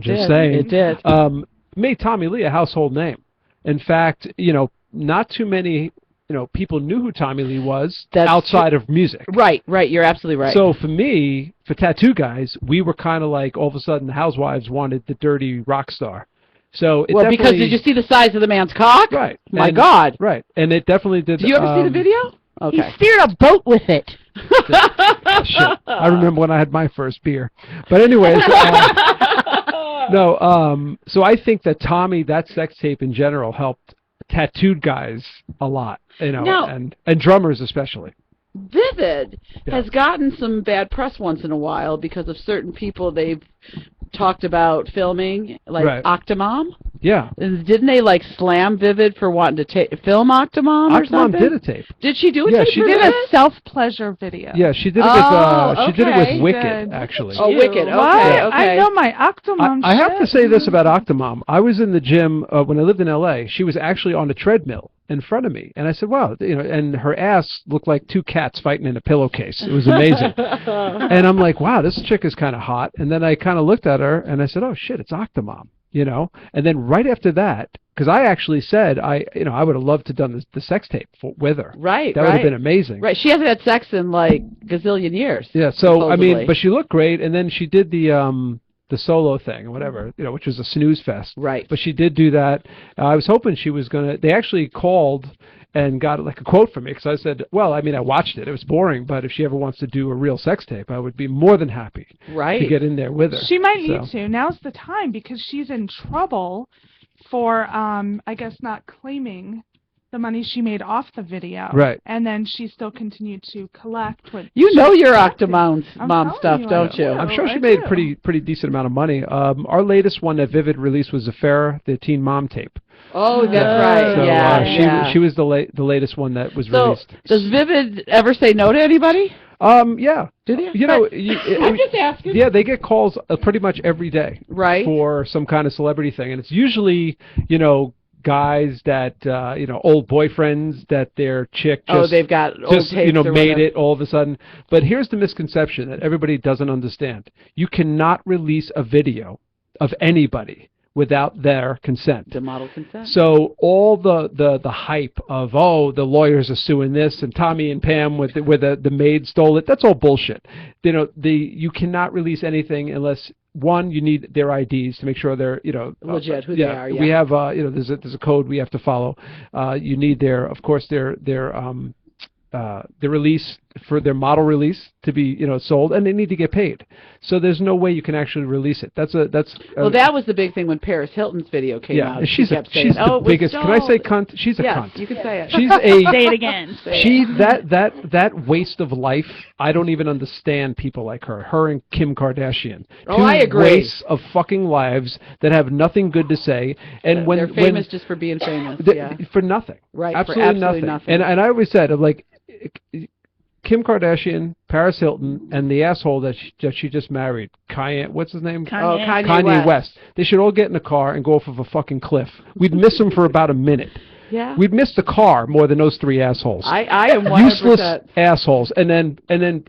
Just saying. It did. Made Tommy Lee a household name. In fact, not too many people knew who Tommy Lee was outside of music. Right. You're absolutely right. So for me, for tattoo guys, we were kind of like, all of a sudden, the housewives wanted the dirty rock star. So because did you see the size of the man's cock? Right. My God. Right. And it definitely did. Did you ever see the video? Okay. He steered a boat with it. Shit. I remember when I had my first beer. But anyways, so I think that Tommy, that sex tape in general, helped tattooed guys a lot, and drummers especially. Vivid has gotten some bad press once in a while because of certain people they've talked about filming, like Octomom. Yeah. Didn't they slam Vivid for wanting to film Octomom or something? Octomom did a tape. Did she do a tape? Yeah, she did a self-pleasure video. Yeah, she did it with she did it with Wicked, actually. Oh, Wicked. Okay. I know my Octomom. I have to say this about Octomom. I was in the gym when I lived in L.A. She was actually on a treadmill in front of me, and I said, wow, and her ass looked like two cats fighting in a pillowcase. It was amazing. And I'm like, wow, this chick is kind of hot. And then I kind of looked at her and I said, oh shit, it's Octomom, and then right after that, because I actually said I would have loved to have done the sex tape with her. Right. That would have been amazing. Right. She hasn't had sex in gazillion years. Yeah. So supposedly. but she looked great, and then she did the solo thing, or whatever, which was a snooze fest. Right. But she did do that. I was hoping she was going to, they actually called and got a quote from me, because I said, well, I watched it. It was boring, but if she ever wants to do a real sex tape, I would be more than happy to get in there with her. She might need to. Now's the time, because she's in trouble for, I guess, not claiming the money she made off the video. Right. And then she still continued to collect what your Octomom mom stuff, don't you? I'm sure she made pretty decent amount of money. Our latest one that Vivid released was Farrah, the Teen Mom tape. Oh, that's right. So she was the latest one that was released. Does Vivid ever say no to anybody? Yeah. Do they? I'm just asking. Yeah, they get calls pretty much every day. Right. For some kind of celebrity thing, and it's usually guys that old boyfriends that their chick just they've got old tapes made it all of a sudden. But here's the misconception that everybody doesn't understand: you cannot release a video of anybody without their consent. The model consent. So all the hype of the lawyers are suing this, and Tommy and Pam where the maid stole it, that's all bullshit. You cannot release anything unless, one, you need their IDs to make sure they're legit who they are. Yeah. We have there's a code we have to follow. You need their release for their model release to be sold, and they need to get paid. So there's no way you can actually release it. That was the big thing when Paris Hilton's video came out. Yeah, she's the biggest. Can I say cunt? She's a cunt. Yes, you can say it. She's say it again. That waste of life. I don't even understand people like her. Her and Kim Kardashian. I agree. Wastes of fucking lives that have nothing good to say, and they're famous just for being famous. For nothing. Right. Absolutely nothing. And I always said, Kim Kardashian, Paris Hilton, and the asshole that she just married, what's his name? Kanye West. They should all get in a car and go off of a fucking cliff. We'd miss them for about a minute. Yeah. We'd miss the car more than those three assholes. I am 100%. Useless assholes. And then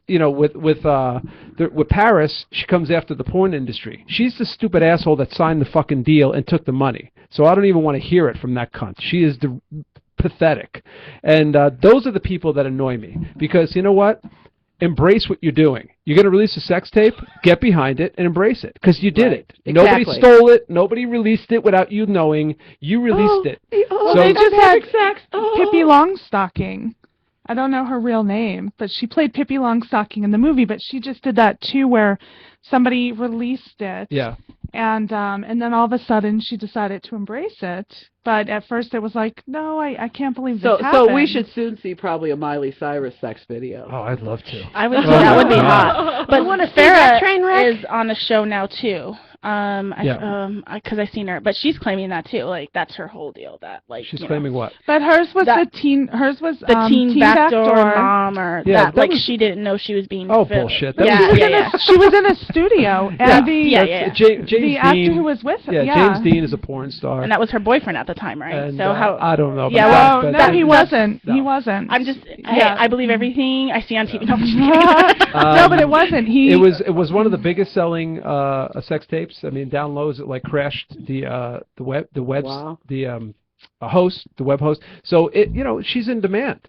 with Paris, she comes after the porn industry. She's the stupid asshole that signed the fucking deal and took the money. So I don't even want to hear it from that cunt. She is pathetic. And those are the people that annoy me, because you know what? Embrace what you're doing. You're going to release a sex tape, get behind it and embrace it, because you did it. Exactly. Nobody stole it. Nobody released it without you knowing. You released it. So they just had Pippi Longstocking. I don't know her real name, but she played Pippi Longstocking in the movie, but she just did that too, where somebody released it. Yeah. And then all of a sudden she decided to embrace it. But at first it was like, no, I can't believe this happened. So we should soon see probably a Miley Cyrus sex video. Oh, I'd love to. I would. That would be hot. But Farrah is on the show now too. Because I've seen her, but she's claiming that too. Like that's her whole deal. That she's claiming what? But hers was the teen backdoor mom, or she didn't know she was being. Oh, bullshit! She was in a studio, and James the actor who was with her. Yeah, James Dean is a porn star, and that was her boyfriend at the time, right? And, so how? I don't know. No, he wasn't. He wasn't. I'm just. I believe everything I see on TV. No, but it wasn't. It was one of the biggest selling sex tapes. tapes. I mean, down lows it like crashed the web Wow. the web host. So she's in demand.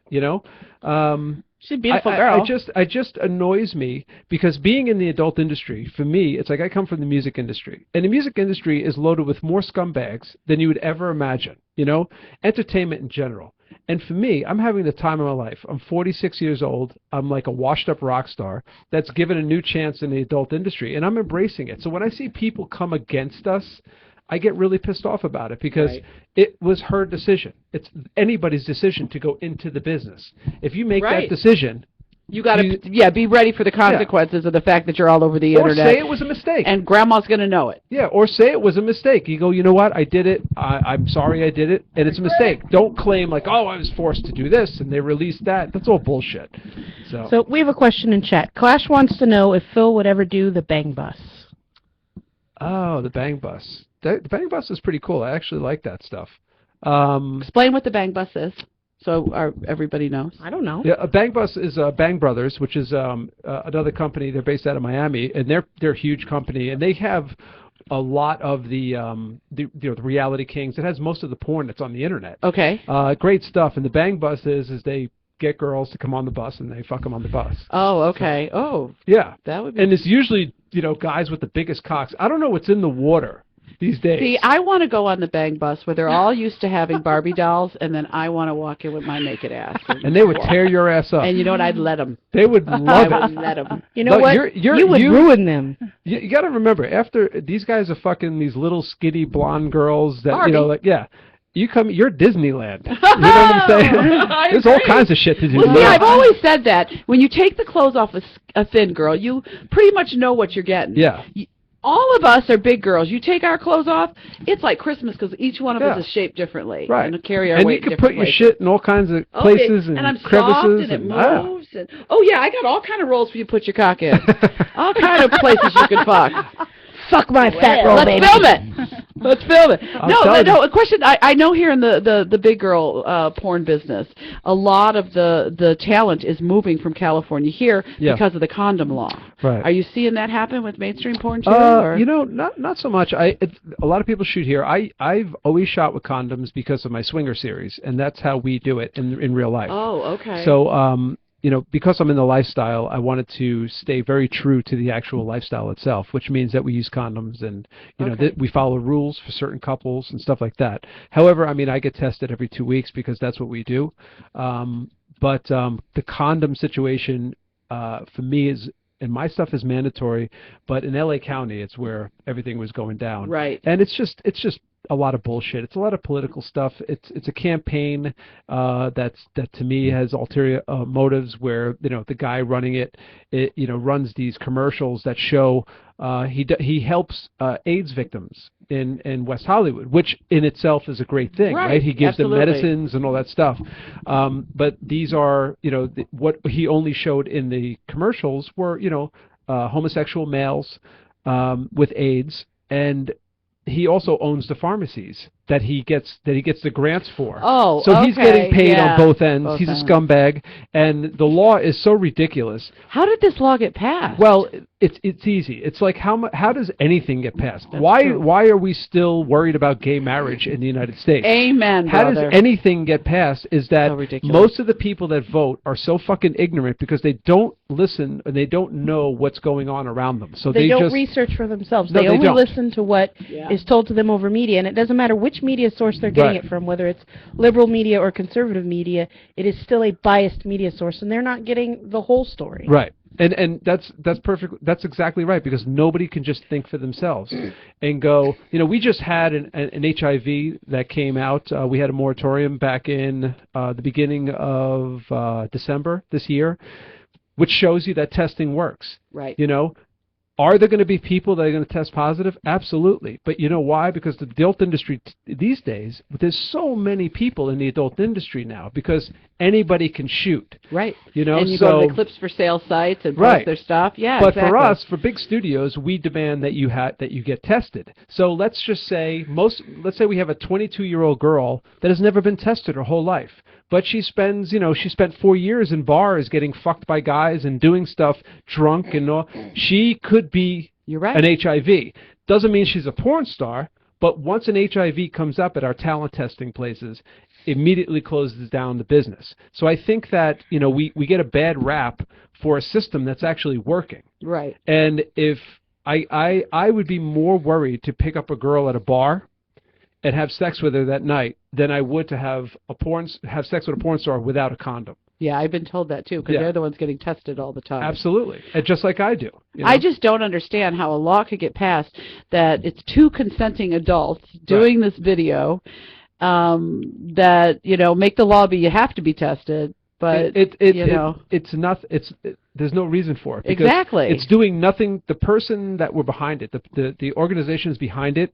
She's a beautiful girl. I just annoys me because being in the adult industry, for me, it's like I come from the music industry. And the music industry is loaded with more scumbags than you would ever imagine, entertainment in general. And for me, I'm having the time of my life. I'm 46 years old. I'm like a washed-up rock star that's given a new chance in the adult industry, and I'm embracing it. So when I see people come against us, I get really pissed off about it because it was her decision. It's anybody's decision to go into the business. If you make that decision, you got to be ready for the consequences of the fact that you're all over the internet. Or say it was a mistake. And grandma's going to know it. Yeah, or say it was a mistake. You go, you know what? I did it. I'm sorry I did it, and it's a mistake. Don't claim like, oh, I was forced to do this, and they released that. That's all bullshit. So we have a question in chat. Clash wants to know if Phil would ever do the Bang Bus. Oh, the Bang Bus. The Bang Bus is pretty cool. I actually like that stuff. Explain what the Bang Bus is, so everybody knows. I don't know. Yeah, a Bang Bus is Bang Brothers, which is another company. They're based out of Miami, and they're a huge company, and they have a lot of the reality kings. It has most of the porn that's on the internet. Okay. Great stuff. And the Bang Bus is they get girls to come on the bus and they fuck them on the bus. Oh, okay. So, yeah, that would be. And it's usually guys with the biggest cocks. I don't know what's in the water these days. See, I want to go on the Bang Bus where they're all used to having Barbie dolls, and then I want to walk in with my naked ass. And they would tear your ass up. And you know what? I'd let them. They would love I would let them. You know what? You would ruin them. You got to remember, after these guys are fucking these little skinny blonde girls that Barbie. You're Disneyland. You know what I'm saying? There's all kinds of shit to do. Well, see, I've always said that when you take the clothes off a thin girl, you pretty much know what you're getting. Yeah. All of us are big girls. You take our clothes off, it's like Christmas because each one of us is shaped differently. Right. And carry our and weight you can put your shit in all kinds of places and I'm crevices. Soft and it moves. And, I got all kind of rolls for you to put your cock in. All kind of places you can fuck. Fuck my fat roll, baby. Let's film it. Let's film it. No, a question. I know here in the big girl porn business, a lot of the talent is moving from California here because of the condom law. Right. Are you seeing that happen with mainstream porn too? Not so much. A lot of people shoot here. I've always shot with condoms because of my swinger series, and that's how we do it in real life. Oh, okay. So because I'm in the lifestyle, I wanted to stay very true to the actual lifestyle itself, which means that we use condoms and, we follow rules for certain couples and stuff like that. However, I get tested every 2 weeks because that's what we do. But the condom situation for me and my stuff is mandatory, but in LA County, it's where everything was going down. Right. And it's just a lot of bullshit. It's a lot of political stuff. It's a campaign that to me has ulterior motives where the guy running it runs these commercials that show he helps AIDS victims in West Hollywood, which in itself is a great thing, right? He gives them medicines and all that stuff. But these are what he only showed in the commercials were homosexual males with AIDS, and he also owns the pharmacies that he gets the grants for. Oh, so he's getting paid on both ends. He's a scumbag, and the law is so ridiculous. How did this law get passed? Well, it's easy. It's like how does anything get passed? That's why true. Why are we still worried about gay marriage in the United States? Amen, How brother. does anything get passed is that So most of the people that vote are so fucking ignorant because they don't listen and they don't know what's going on around them. So they don't just research for themselves. No, they only listen to what is told to them over media, and it doesn't matter which media source they're getting it from, whether it's liberal media or conservative media. It is still a biased media source, and they're not getting the whole story. Right. And that's perfect. That's exactly right, because nobody can just think for themselves and go, we just had an HIV that came out. We had a moratorium back in the beginning of December this year, which shows you that testing works. Right. Are there going to be people that are going to test positive? Absolutely. But you know why? Because the adult industry these days, there's so many people in the adult industry now because anybody can shoot. Right. And you go to the clips for sale sites and post their stuff. Yeah, But exactly. for us, for big studios, we demand that you get tested. So let's just say let's say we have a 22-year-old girl that has never been tested her whole life. But she spent 4 years in bars getting fucked by guys and doing stuff drunk and all. She could be You're right. an HIV. Doesn't mean she's a porn star, but once an HIV comes up at our talent testing places, immediately closes down the business. So I think that, we get a bad rap for a system that's actually working. Right. And if I would be more worried to pick up a girl at a bar and have sex with her that night than I would to have sex with a porn star without a condom. Yeah, I've been told that too, because they're the ones getting tested all the time. Absolutely, and just like I do. I just don't understand how a law could get passed that it's two consenting adults doing this video, that make the law be you have to be tested, but it's not. There's no reason for it. Because exactly. It's doing nothing. The person that were behind it, the organizations behind it,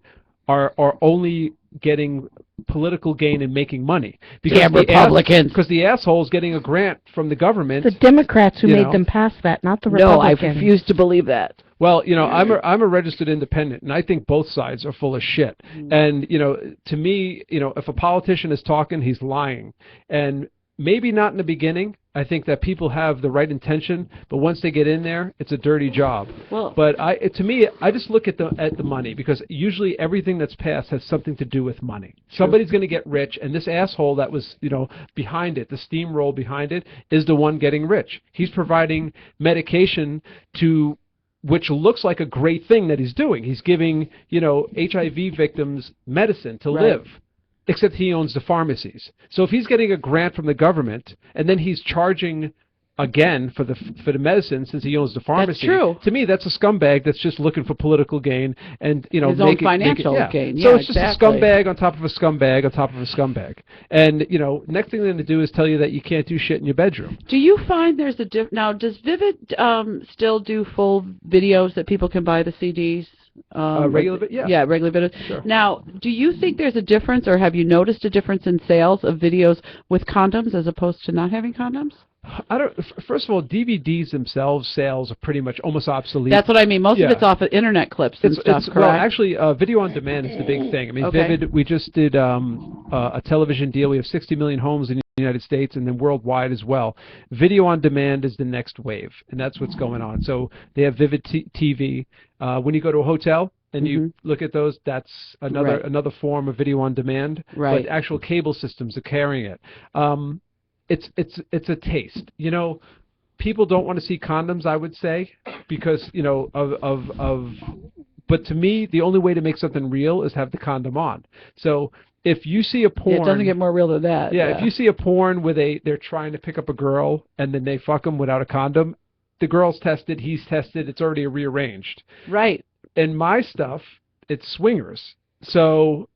are only getting political gain and making money. Because Republicans. Because the asshole's getting a grant from the government. The Democrats who made them pass that, not the Republicans. No, I refuse to believe that. Well, I'm a registered independent, and I think both sides are full of shit. And, to me, if a politician is talking, he's lying. And maybe not in the beginning. I think that people have the right intention, but once they get in there, it's a dirty job. Well, but to me, I just look at the money, because usually everything that's passed has something to do with money. True. Somebody's going to get rich, and this asshole that was behind it, the steamroll behind it, is the one getting rich. He's providing medication which looks like a great thing that he's doing. He's giving HIV victims medicine to live. Except he owns the pharmacies. So if he's getting a grant from the government and then he's charging again for the medicine since he owns the pharmacy, that's true. To me that's a scumbag that's just looking for political gain and his own financial gain. So it's just a scumbag on top of a scumbag on top of a scumbag. And next thing they're going to do is tell you that you can't do shit in your bedroom. Do you find there's a now? Does Vivid still do full videos that people can buy the CDs? Regular videos. Sure. Now, do you think there's a difference, or have you noticed a difference in sales of videos with condoms as opposed to not having condoms? I don't. First of all, DVDs themselves sales are pretty much almost obsolete. That's what I mean. Most of it's off of internet clips and stuff. Correct? Well, actually, video on demand is the big thing. I mean, Vivid. We just did a television deal. We have 60 million homes in the United States and then worldwide as well. Video on demand is the next wave, and that's what's going on. So they have Vivid TV. When you go to a hotel and you look at those, that's another form of video on demand. Right. But actual cable systems are carrying it. It's a taste. People don't want to see condoms, I would say, because but to me, the only way to make something real is have the condom on. So if you see a porn, it doesn't get more real than that. Yeah, if you see a porn where they're trying to pick up a girl and then they fuck them without a condom, the girl's tested, he's tested, it's already rearranged. Right. In my stuff, it's swingers. So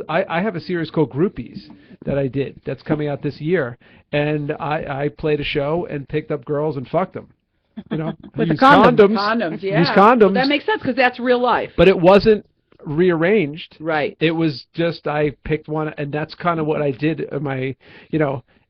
I have a series called Groupies that I did that's coming out this year, and I played a show and picked up girls and fucked them. With the condoms. Condoms, yeah. Use condoms. Well, that makes sense because that's real life. But it wasn't rearranged. Right. It was just I picked one, and that's kind of what I did in my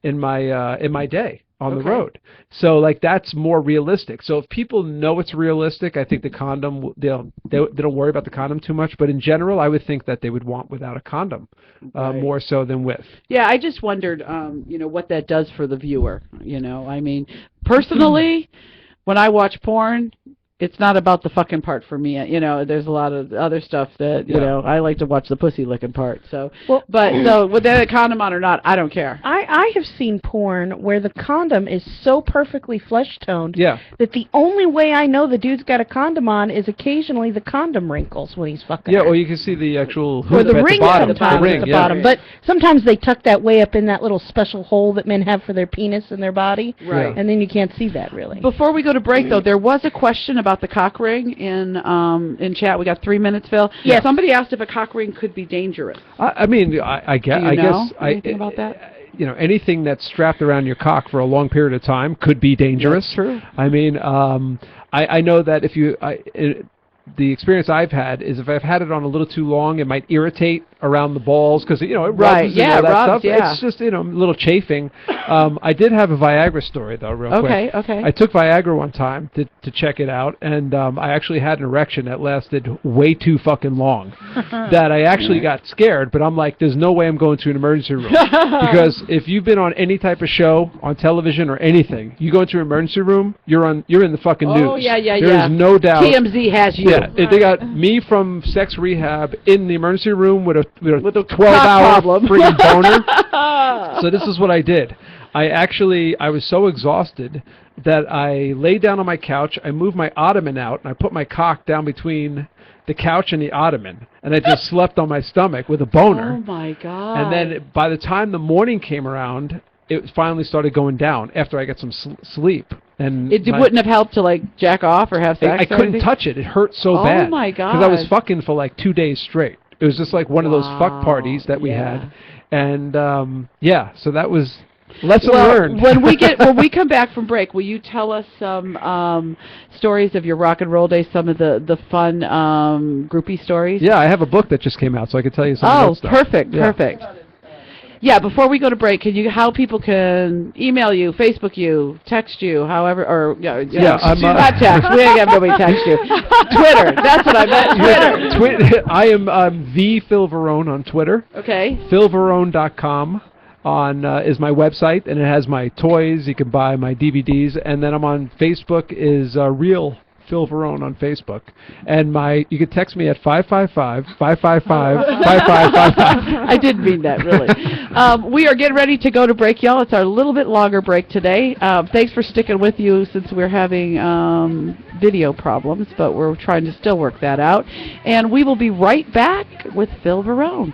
day on the road. So that's more realistic. So if people know it's realistic, I think the condom they don't worry about the condom too much. But in general, I would think that they would want without a condom more so than with. Yeah, I just wondered, what that does for the viewer. I mean, personally, when I watch porn, it's not about the fucking part for me. There's a lot of other stuff that, I like to watch the pussy licking part. So, so whether a condom on or not, I don't care. I have seen porn where the condom is so perfectly flesh toned that the only way I know the dude's got a condom on is occasionally the condom wrinkles when he's fucking her. Or you can see the actual hoop or the at ring the bottom. sometimes at the bottom. But sometimes they tuck that way up in that little special hole that men have for their penis in their body. Right. And then you can't see that really. Before we go to break, though, there was a question about the cock ring in chat. We got 3 minutes, Phil. Yes. Somebody asked if a cock ring could be dangerous. I guess anything about that? Anything that's strapped around your cock for a long period of time could be dangerous. That's true. I mean, I know that the experience I've had is if I've had it on a little too long, it might irritate around the balls because it rubs and all that stuff. Yeah. It's just a little chafing. I did have a Viagra story though, real quick. Okay. I took Viagra one time to check it out, and I actually had an erection that lasted way too fucking long. That I actually got scared, but I'm like, there's no way I'm going to an emergency room because if you've been on any type of show on television or anything, you go into an emergency room, you're in the fucking news. Oh yeah. There's no doubt. TMZ has you. Yeah, they got me from sex rehab in the emergency room with a With a 12-hour problem. freaking boner. So this is what I did. I was so exhausted that I laid down on my couch, I moved my ottoman out, and I put my cock down between the couch and the ottoman, and I just slept on my stomach with a boner. Oh my God. And then by the time the morning came around, it finally started going down after I got some sleep. And it wouldn't have helped to like jack off or have sex. I couldn't touch it. It hurt so bad. Oh my God. Because I was fucking for like 2 days straight. It was just like one of those fuck parties that we had. And so that was lesson learned. when we come back from break, will you tell us some stories of your rock and roll days? Some of the fun groupie stories. Yeah, I have a book that just came out, so I can tell you some of that stuff. Perfect. Yeah, before we go to break, how people can email you, Facebook you, text you, however, or I'm not text. We ain't have nobody text you. Twitter. That's what I meant. Twitter. I am the Phil Varone on Twitter. Okay. PhilVarone.com is my website, and it has my toys. You can buy my DVDs, and then I'm on Facebook. Is Real Phil Varone on Facebook, and you can text me at 555-555-5555. I didn't mean that, really. We are getting ready to go to break, y'all. It's our little bit longer break today. Thanks for sticking with you since we're having video problems, but we're trying to still work that out. And we will be right back with Phil Varone.